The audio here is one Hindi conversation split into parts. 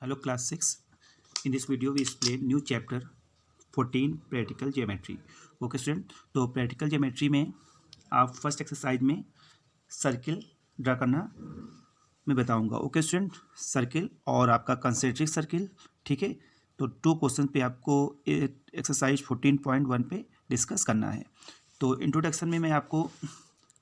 Hello class 6. In this video we explain new chapter 14 practical geometry. Okay student, तो प्रैक्टिकल ज्योमेट्री में आप फर्स्ट एक्सरसाइज में सर्किल ड्रा करना मैं बताऊंगा. ओके स्टूडेंट, सर्किल और आपका कंसेंट्रिक सर्किल. ठीक है, तो 2 क्वेश्चन पे आपको एक्सरसाइज 14.1 पे डिस्कस करना है. तो इंट्रोडक्शन में मैं आपको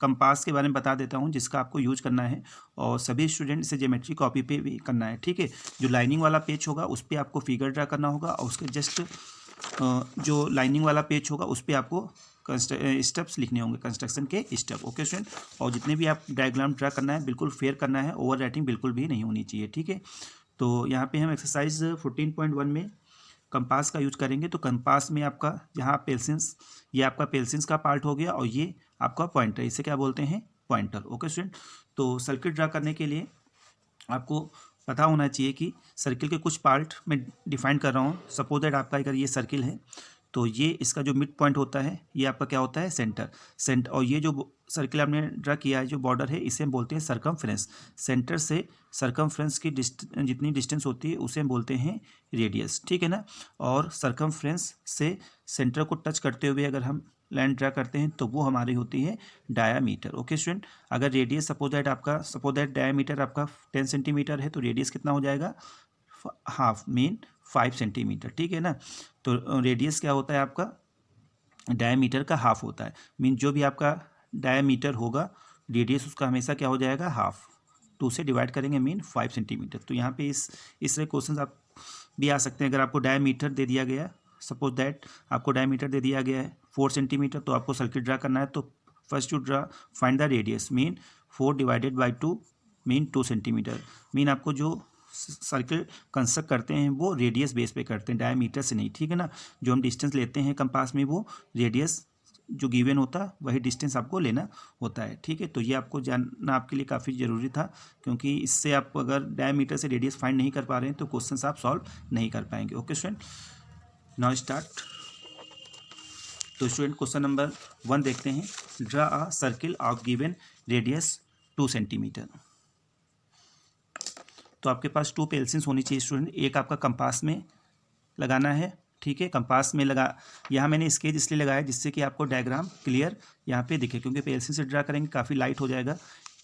कंपास के बारे में बता देता हूं जिसका आपको यूज करना है और सभी स्टूडेंट इसे ज्योमेट्री कॉपी पे भी करना है. ठीक है, जो लाइनिंग वाला पेज होगा उस पर आपको फिगर ड्रा करना होगा और उसके जस्ट जो लाइनिंग वाला पेज होगा उस पर आपको स्टेप्स लिखने होंगे, कंस्ट्रक्शन के स्टेप. ओके स्टूडेंट, और जितने भी आप डायग्राम ड्रा करना है बिल्कुल फेयर करना है, ओवर राइटिंग बिल्कुल भी नहीं होनी चाहिए. ठीक है, तो यहाँ पे हम एक्सरसाइज 14.1 में कंपास का यूज करेंगे. तो कंपास में आपका यहाँ पेंसिल्स, ये आपका पेंसिल्स का पार्ट हो गया और ये आपका पॉइंटर, इसे क्या बोलते हैं, पॉइंटर. ओके स्टूडेंट, तो सर्किल ड्रा करने के लिए आपको पता होना चाहिए कि सर्किल के कुछ पार्ट मैं डिफाइन कर रहा हूँ. सपोज दैट आपका अगर ये सर्किल है तो ये इसका जो मिड पॉइंट होता है ये आपका क्या होता है, सेंटर. और ये जो सर्किल आपने ड्रा किया है जो बॉर्डर है इसे हम बोलते हैं सरकमफ्रेंस. सेंटर से सरकमफ्रेंस की जितनी डिस्टेंस होती है उसे हम बोलते हैं रेडियस. ठीक है ना, और सरकमफ्रेंस से सेंटर को टच करते हुए अगर हम लाइन ड्रा करते हैं तो वो हमारी होती है डायामीटर. ओके स्टूडेंट, अगर रेडियस सपोज दैट डायामीटर आपका 10 सेंटीमीटर है तो रेडियस कितना हो जाएगा, हाफ, मीन 5 सेंटीमीटर. ठीक है ना, तो रेडियस क्या होता है आपका, डायमीटर का हाफ होता है. मीन जो भी आपका डायमीटर होगा रेडियस उसका हमेशा क्या हो जाएगा, हाफ. 2 से डिवाइड करेंगे मीन 5 सेंटीमीटर. तो यहाँ पे इस तरह क्वेश्चन आप भी आ सकते हैं. अगर आपको डायमीटर दे दिया गया, सपोज दैट आपको डायमीटर दे दिया गया है 4 सेंटीमीटर, तो आपको सर्किल ड्रा करना है. तो first you draw find the radius, mean 4 divided by 2 mean 2 centimetre. Mean आपको जो सर्किल कंस्ट्रक्ट करते हैं वो रेडियस बेस पे करते हैं, डायमीटर से नहीं. ठीक है ना, जो हम डिस्टेंस लेते हैं कंपास में वो रेडियस जो गिवन होता है वही डिस्टेंस आपको लेना होता है. ठीक है, तो ये आपको जानना आपके लिए काफ़ी ज़रूरी था क्योंकि इससे आप अगर डायमीटर से रेडियस फाइंड नहीं कर पा रहे हैं तो क्वेश्चन आप सॉल्व नहीं कर पाएंगे. Okay student, now start. तो स्टूडेंट क्वेश्चन नंबर 1 देखते हैं. Draw a circle of given radius 2 centimetre. तो आपके पास 2 पेंसिल्स होनी चाहिए स्टूडेंट. एक आपका कंपास में लगाना है. ठीक है, कंपास में लगा, यहाँ मैंने स्केच इसलिए लगाया जिससे कि आपको डायग्राम क्लियर यहाँ पे दिखे, क्योंकि पेंसिल से ड्रा करेंगे काफ़ी लाइट हो जाएगा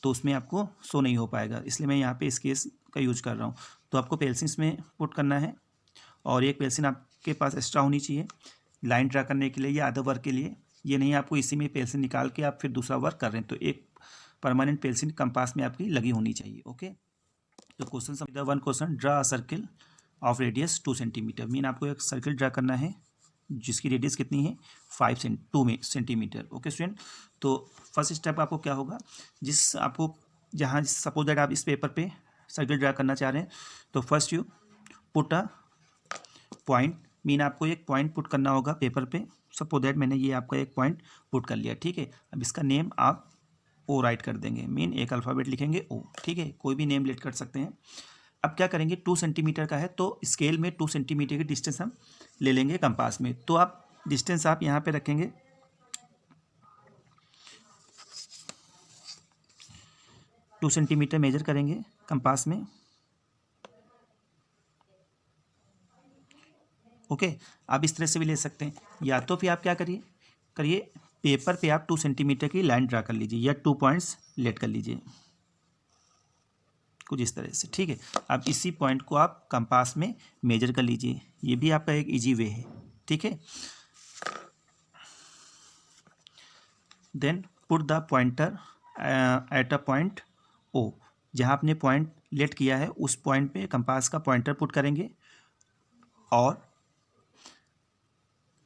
तो उसमें आपको शो नहीं हो पाएगा, इसलिए मैं यहाँ पे स्केच का यूज कर रहा हूँ. तो आपको पेंसिल्स में पुट करना है और एक पेंसिल आपके पास एक्स्ट्रा होनी चाहिए लाइन ड्रा करने के लिए या अदर वर्क के लिए. ये नहीं आपको इसी में पेंसिल निकाल के आप फिर दूसरा वर्क कर रहे हैं, तो एक परमानेंट पेंसिल कंपास में आपकी लगी होनी चाहिए. ओके, तो क्वेश्चन समझ 1 question, draw a circle of radius 2 centimetre. Mean आपको एक सर्किल ड्रा करना है जिसकी रेडियस कितनी है, 2 सेंटीमीटर. ओके स्टूडेंट, तो फर्स्ट स्टेप आपको क्या होगा, जिस आपको जहाँ सपोज दैट आप इस पेपर पे सर्किल ड्रा करना चाह रहे हैं तो first you put a point. Mean आपको एक पॉइंट पुट करना होगा पेपर पे. सपोज दैट मैंने ये आपका एक पॉइंट पुट कर लिया. ठीक है, अब इसका नेम आप ओ राइट कर देंगे, मीन एक अल्फ़ाबेट लिखेंगे ओ. ठीक है, कोई भी नेम लेट कर सकते हैं. अब क्या करेंगे, 2 सेंटीमीटर का है तो स्केल में 2 सेंटीमीटर की डिस्टेंस हम ले लेंगे कंपास में. तो आप डिस्टेंस आप यहाँ पे रखेंगे 2 सेंटीमीटर मेजर करेंगे कंपास में. ओके, आप इस तरह से भी ले सकते हैं, या तो फिर आप क्या करिए पेपर पे आप 2 सेंटीमीटर की लाइन ड्रा कर लीजिए या 2 पॉइंट्स लेट कर लीजिए कुछ इस तरह से. ठीक है, अब इसी पॉइंट को आप कंपास में मेजर कर लीजिए, ये भी आपका एक इजी वे है. ठीक है, then put the pointer at a point O. जहाँ आपने पॉइंट लेट किया है उस पॉइंट पे कंपास का पॉइंटर पुट करेंगे और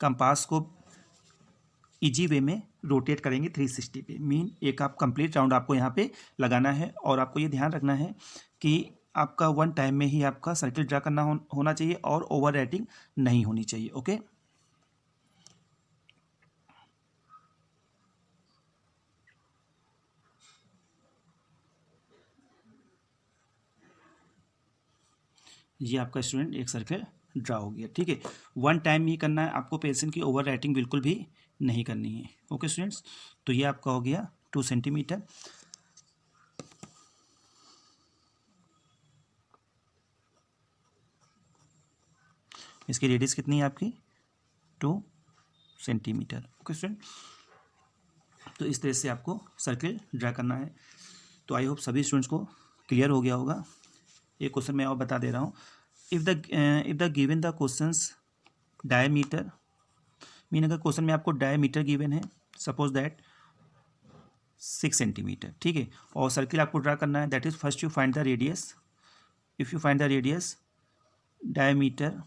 कंपास को इजी वे में रोटेट करेंगे 360 पे. मीन एक आप कंप्लीट राउंड आपको यहाँ पे लगाना है और आपको ये ध्यान रखना है कि आपका 1 टाइम में ही आपका सर्किल ड्रा करना होना चाहिए और ओवर राइटिंग नहीं होनी चाहिए. ओके, ये आपका स्टूडेंट एक सर्किल ड्रा हो गया. ठीक है, 1 टाइम ही करना है आपको, पेंसिल की ओवर राइटिंग बिल्कुल भी नहीं करनी है. ओके स्टूडेंट्स, तो ये आपका हो गया 2 सेंटीमीटर. इसकी रेडियस कितनी है आपकी 2 सेंटीमीटर। ओके स्टूडेंट, तो इस तरह से आपको सर्किल ड्रा करना है। तो आई होप सभी स्टूडेंट्स को क्लियर हो गया होगा। एक क्वेश्चन मैं और बता दे रहा हूँ। If the given the questions diameter, mean अगर क्वेश्चन में आपको डायमीटर गिवन है, सपोज दैट 6 सेंटीमीटर, ठीक है, और सर्किल आपको ड्रा करना है, that is first you find the radius. If you find the radius diameter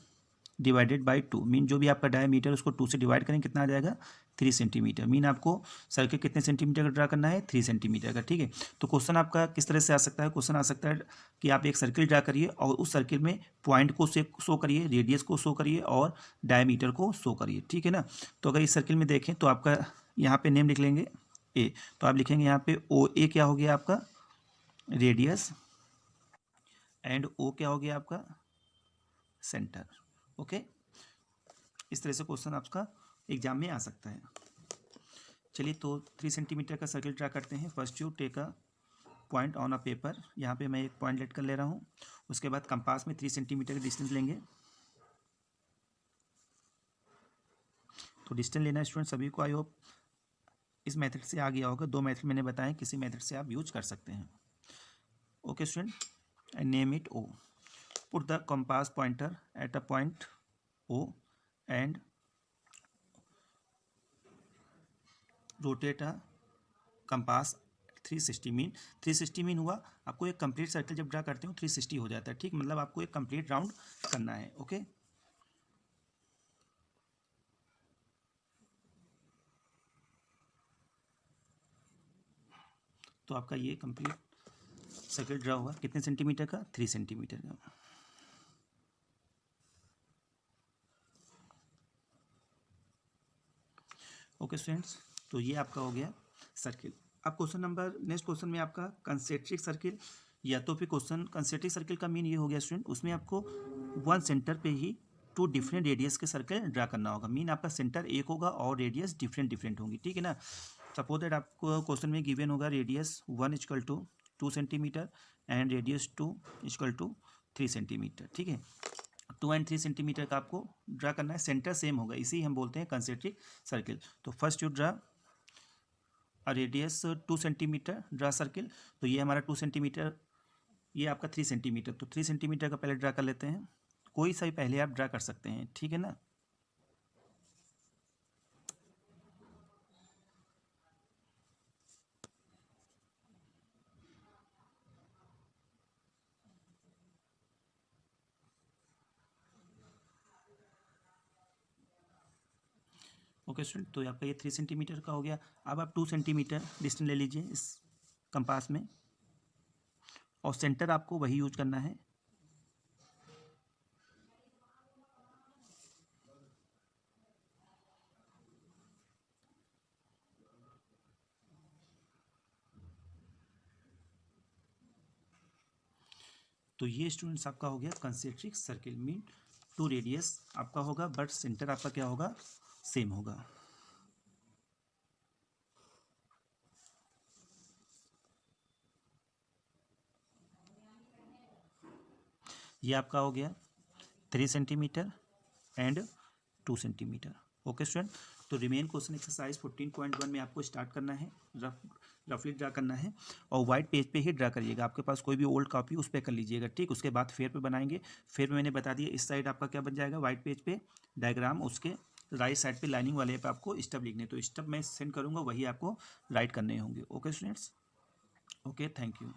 divided by 2, mean जो भी आपका डायमीटर उसको 2 से डिवाइड करें, कितना आ जाएगा 3 सेंटीमीटर। मीन आपको सर्किल कितने सेंटीमीटर का ड्रा करना है 3 सेंटीमीटर का, ठीक है। तो क्वेश्चन आपका किस तरह से आ सकता है, क्वेश्चन आ सकता है कि आप एक सर्किल ड्रा करिए और उस सर्किल में पॉइंट को शो करिए, रेडियस को शो करिए और डायमीटर को शो करिए, ठीक है ना। तो अगर इस सर्किल में देखें तो आपका यहाँ पे नेम लिख लेंगे ए, तो आप लिखेंगे यहाँ पे ओ ए क्या हो गया आपका रेडियस, एंड ओ क्या हो गया आपका सेंटर। ओके, इस तरह से क्वेश्चन आपका एग्जाम में आ सकता है। चलिए, तो 3 सेंटीमीटर का सर्किल ड्रा करते हैं। First you take a point on a paper, यहाँ पे मैं एक पॉइंट लेट कर ले रहा हूँ। उसके बाद कंपास में 3 सेंटीमीटर की डिस्टेंस लेंगे। तो डिस्टेंस लेना स्टूडेंट सभी को आई होप इस मेथड से आ गया होगा। 2 मेथड मैंने बताए, किसी मेथड से आप यूज कर सकते हैं। Okay student, and name it O. Put the compass pointer at a point O and rotate a compass 360, mean 360 mean हुआ आपको एक कंप्लीट सर्किल जब ड्रा करते हो 360 हो जाता है, ठीक, मतलब आपको एक कंप्लीट राउंड करना है। ओके, तो आपका ये कंप्लीट सर्किल ड्रा हुआ कितने सेंटीमीटर का 3 सेंटीमीटर का। ओके स्टूडेंट्स, तो ये आपका हो गया सर्किल। अब क्वेश्चन नंबर नेक्स्ट क्वेश्चन में आपका कंसेंट्रिक सर्किल, या तो फिर क्वेश्चन कंसेंट्रिक सर्किल का मीन ये हो गया स्टूडेंट, उसमें आपको 1 सेंटर पे ही 2 डिफरेंट रेडियस के सर्किल ड्रा करना होगा। मीन आपका सेंटर एक होगा और रेडियस डिफरेंट डिफरेंट होंगी, ठीक है ना। सपोज दैट आपको क्वेश्चन में गिवन होगा radius 1 equal to 2 centimetre and radius 2 equal to 3 centimetre, ठीक है। 2 एंड 3 सेंटीमीटर का आपको ड्रा करना है, सेंटर सेम होगा, इसी हम बोलते हैं कंसेंट्रिक सर्किल। तो first you draw a radius 2 centimetre, draw circle. तो ये हमारा 2 सेंटीमीटर, ये आपका 3 सेंटीमीटर, तो 3 सेंटीमीटर का पहले ड्रा कर लेते हैं। कोई सा भी पहले आप ड्रा कर सकते हैं, ठीक है ना। ओके स्टूडेंट, तो आपका ये 3 सेंटीमीटर का हो गया। अब आप 2 सेंटीमीटर डिस्टेंस ले लीजिए इस कंपास में, और सेंटर आपको वही यूज करना है। तो ये स्टूडेंट्स आपका हो गया कंसेंट्रिक सर्किल, मीन 2 रेडियस आपका होगा बट सेंटर आपका क्या होगा सेम होगा। ये आपका हो गया 3 centimetre and 2 centimetre. Okay student, तो रिमेन क्वेश्चन एक्सरसाइज 14.1 में आपको स्टार्ट करना है, रफली ड्रा करना है, और वाइट पेज पे ही ड्रा करिएगा। आपके पास कोई भी ओल्ड कॉपी उस पर कर लीजिएगा, ठीक। उसके बाद फेयर पे बनाएंगे। फेयर में मैंने बता दिया इस साइड आपका क्या बन जाएगा वाइट पेज पे डायग्राम, उसके राइट साइड पे लाइनिंग वाले पे आपको स्टेप लिखने, तो स्टेप मैं सेंड करूँगा वही आपको राइट करने होंगे। Okay students, okay, thank you.